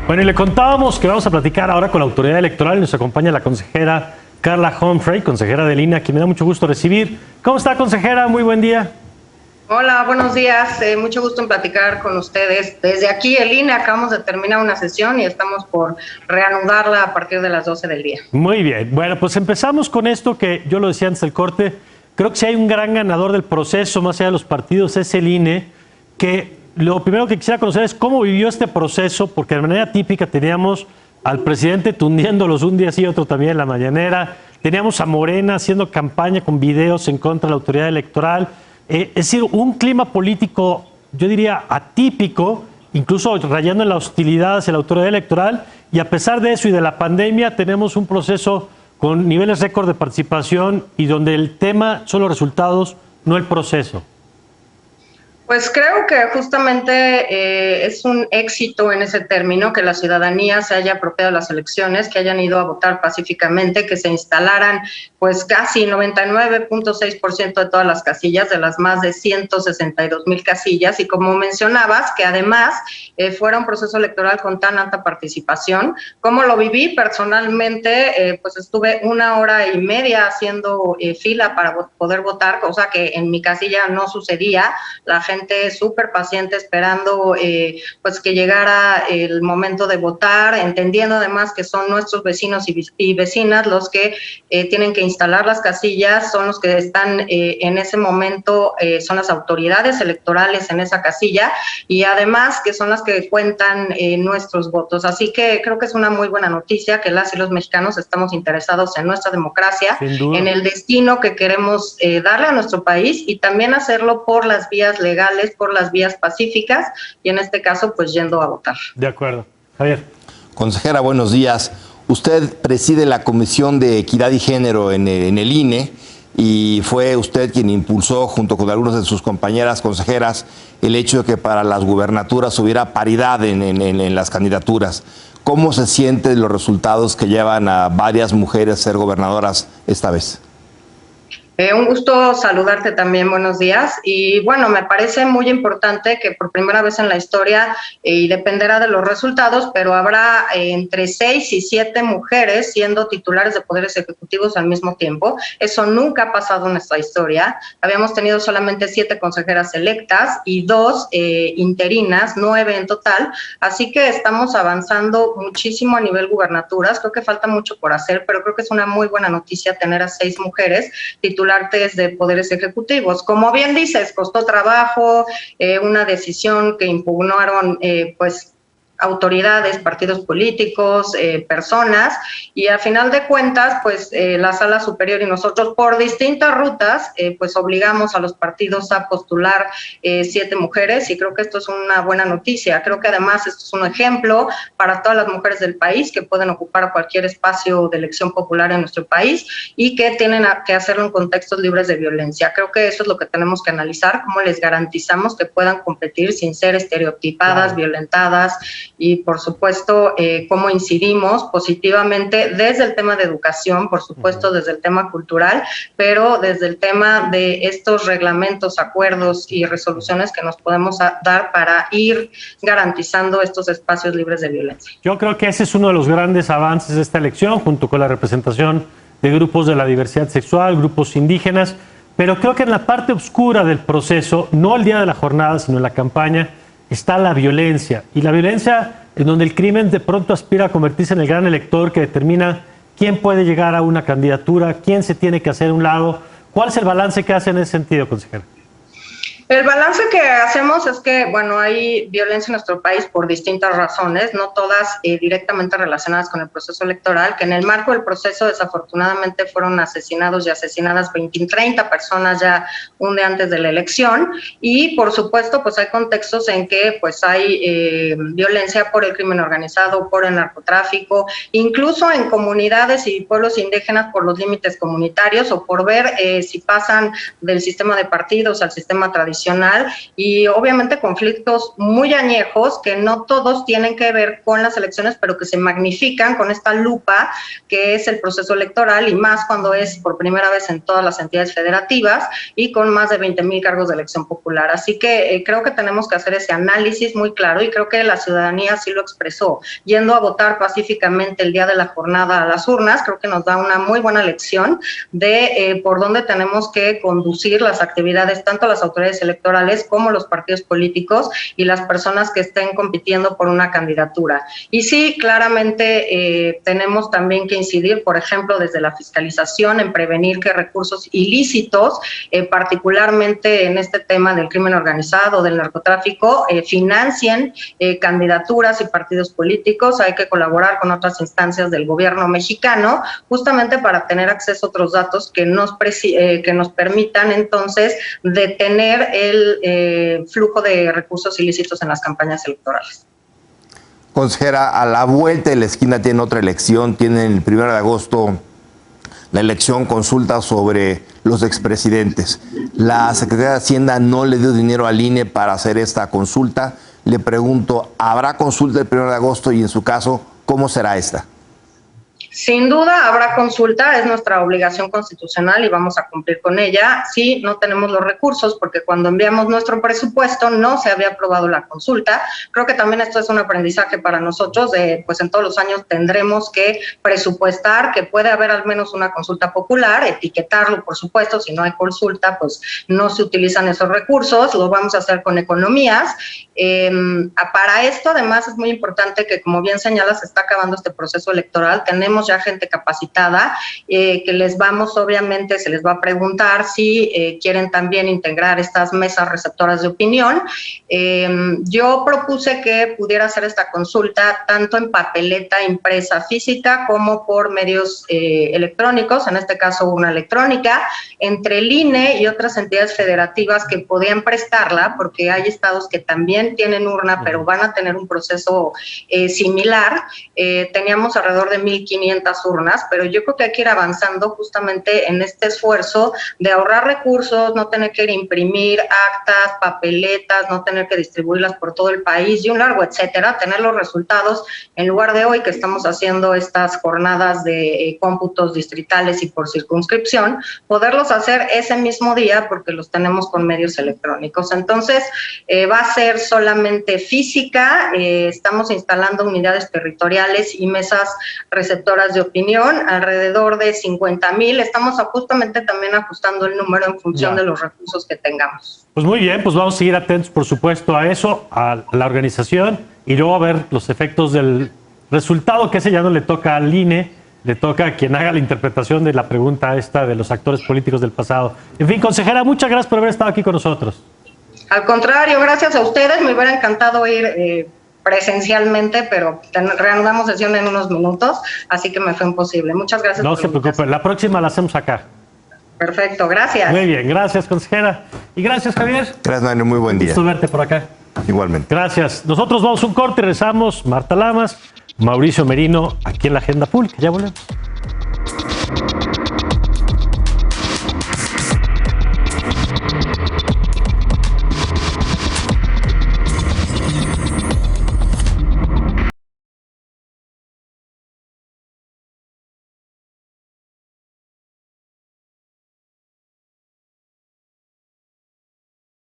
Bueno, y le contábamos que vamos a platicar ahora con la autoridad electoral y nos acompaña la consejera Carla Humphrey, consejera del INE, a quien me da mucho gusto recibir. ¿Cómo está, consejera? Muy buen día. Hola, buenos días. Mucho gusto en platicar con ustedes. Desde aquí, el INE, acabamos de terminar una sesión y estamos por reanudarla a partir de las 12 del día. Muy bien. Bueno, pues empezamos con esto que yo lo decía antes del corte. Creo que si hay un gran ganador del proceso, más allá de los partidos, es el INE, que lo primero que quisiera conocer es cómo vivió este proceso, porque de manera típica teníamos al presidente tundiéndolos un día sí y otro también en la mañanera, teníamos a Morena haciendo campaña con videos en contra de la autoridad electoral, es decir, un clima político, yo diría, atípico, incluso rayando en la hostilidad hacia la autoridad electoral, y a pesar de eso y de la pandemia tenemos un proceso con niveles récord de participación y donde el tema son los resultados, no el proceso. Pues creo que justamente es un éxito en ese término que la ciudadanía se haya apropiado de las elecciones, que hayan ido a votar pacíficamente, que se instalaran pues casi 99.6% de todas las casillas, de las más de 162,000 casillas, y como mencionabas, que además fuera un proceso electoral con tan alta participación. Como lo viví personalmente, pues estuve 1 hora y media haciendo fila para poder votar, cosa que en mi casilla no sucedía. La gente súper paciente esperando pues que llegara el momento de votar, entendiendo además que son nuestros vecinos y vecinas los que tienen que instalar las casillas, son los que están en ese momento, son las autoridades electorales en esa casilla, y además que son las que cuentan nuestros votos. Así que creo que es una muy buena noticia que las y los mexicanos estamos interesados en nuestra democracia, en el destino que queremos darle a nuestro país, y también hacerlo por las vías legales, por las vías pacíficas, y en este caso pues yendo a votar. De acuerdo. Javier. Consejera, buenos días. Usted preside la Comisión de Equidad y Género en el INE, y fue usted quien impulsó, junto con algunas de sus compañeras consejeras, el hecho de que para las gubernaturas hubiera paridad en las candidaturas. ¿Cómo se sienten los resultados que llevan a varias mujeres a ser gobernadoras esta vez? Un gusto saludarte también, buenos días. Y bueno, me parece muy importante que por primera vez en la historia, y dependerá de los resultados, pero habrá entre 6 y 7 mujeres siendo titulares de poderes ejecutivos al mismo tiempo. Eso nunca ha pasado en nuestra historia. Habíamos tenido solamente 7 consejeras electas y 2 interinas, 9 en total. Así que estamos avanzando muchísimo a nivel gubernaturas. Creo que falta mucho por hacer, pero creo que es una muy buena noticia tener a 6 mujeres titulares de poderes ejecutivos. Como bien dices, costó trabajo, una decisión que impugnaron pues autoridades, partidos políticos, personas, y a final de cuentas, pues la Sala Superior y nosotros por distintas rutas, pues obligamos a los partidos a postular 7 mujeres, y creo que esto es una buena noticia. Creo que además esto es un ejemplo para todas las mujeres del país que pueden ocupar cualquier espacio de elección popular en nuestro país y que tienen que hacerlo en contextos libres de violencia. Creo que eso es lo que tenemos que analizar, cómo les garantizamos que puedan competir sin ser estereotipadas, violentadas, y por supuesto cómo incidimos positivamente desde el tema de educación, por supuesto desde el tema cultural, pero desde el tema de estos reglamentos, acuerdos y resoluciones que nos podemos dar para ir garantizando estos espacios libres de violencia. Yo creo que ese es uno de los grandes avances de esta elección, junto con la representación de grupos de la diversidad sexual, grupos indígenas, pero creo que en la parte oscura del proceso, no el día de la jornada, sino en la campaña, está la violencia, y la violencia en donde el crimen de pronto aspira a convertirse en el gran elector que determina quién puede llegar a una candidatura, quién se tiene que hacer a un lado. ¿Cuál es el balance que hace en ese sentido, consejera? El balance que hacemos es que, bueno, hay violencia en nuestro país por distintas razones, no todas directamente relacionadas con el proceso electoral, que en el marco del proceso desafortunadamente fueron asesinados y asesinadas 20, 30 personas ya un día antes de la elección, y por supuesto pues hay contextos en que pues hay violencia por el crimen organizado, por el narcotráfico, incluso en comunidades y pueblos indígenas por los límites comunitarios, o por ver si pasan del sistema de partidos al sistema tradicional tradicional y obviamente conflictos muy añejos que no todos tienen que ver con las elecciones, pero que se magnifican con esta lupa que es el proceso electoral, y más cuando es por primera vez en todas las entidades federativas y con más de 20,000 cargos de elección popular. Así que creo que tenemos que hacer ese análisis muy claro, y creo que la ciudadanía sí lo expresó, yendo a votar pacíficamente el día de la jornada a las urnas. Creo que nos da una muy buena lección de por dónde tenemos que conducir las actividades, tanto las autoridades electorales como los partidos políticos y las personas que estén compitiendo por una candidatura. Y sí, claramente tenemos también que incidir, por ejemplo, desde la fiscalización, en prevenir que recursos ilícitos, particularmente en este tema del crimen organizado, del narcotráfico, financien candidaturas y partidos políticos. Hay que colaborar con otras instancias del gobierno mexicano, justamente para tener acceso a otros datos que nos permitan entonces detener el flujo de recursos ilícitos en las campañas electorales. Consejera, a la vuelta de la esquina tienen otra elección, tienen el 1 de agosto la elección, consulta sobre los expresidentes. La Secretaría de Hacienda no le dio dinero al INE para hacer esta consulta. Le pregunto, ¿habrá consulta el 1 de agosto y en su caso, cómo será esta? Sin duda habrá consulta, es nuestra obligación constitucional y vamos a cumplir con ella. Sí, no tenemos los recursos porque cuando enviamos nuestro presupuesto no se había aprobado la consulta. Creo que también esto es un aprendizaje para nosotros, pues en todos los años tendremos que presupuestar que puede haber al menos una consulta popular, etiquetarlo por supuesto, si no hay consulta pues no se utilizan esos recursos, lo vamos a hacer con economías. Para esto además es muy importante que, como bien señalas, se está acabando este proceso electoral, tenemos ya gente capacitada, que obviamente se les va a preguntar si quieren también integrar estas mesas receptoras de opinión. Yo propuse que pudiera hacer esta consulta tanto en papeleta impresa física como por medios electrónicos, en este caso una electrónica, entre el INE y otras entidades federativas que podían prestarla, porque hay estados que también tienen urna, pero van a tener un proceso similar. Teníamos alrededor de 1,500 urnas, pero yo creo que hay que ir avanzando justamente en este esfuerzo de ahorrar recursos, no tener que imprimir actas, papeletas, no tener que distribuirlas por todo el país y un largo etcétera, tener los resultados en lugar de hoy que estamos haciendo estas jornadas de cómputos distritales y por circunscripción, poderlos hacer ese mismo día porque los tenemos con medios electrónicos. Entonces, va a ser solamente física, estamos instalando unidades territoriales y mesas receptoras de opinión, alrededor de 50,000. Estamos justamente también ajustando el número en función de los recursos que tengamos. Pues muy bien, pues vamos a seguir atentos, por supuesto, a eso, a la organización, y luego a ver los efectos del resultado, que ese ya no le toca al INE, le toca a quien haga la interpretación de la pregunta esta de los actores políticos del pasado. En fin, consejera, muchas gracias por haber estado aquí con nosotros. Al contrario, gracias a ustedes, me hubiera encantado ir presencialmente, pero reanudamos sesión en unos minutos, así que me fue imposible. Muchas gracias. No se preocupe, la próxima la hacemos acá. Perfecto, gracias. Muy bien, gracias, consejera. Y gracias, Javier. Gracias, Mario, muy buen día. Gusto verte por acá. Igualmente. Gracias. Nosotros vamos a un corte y regresamos. Marta Lamas, Mauricio Merino, aquí en la Agenda Pública. Ya volvemos.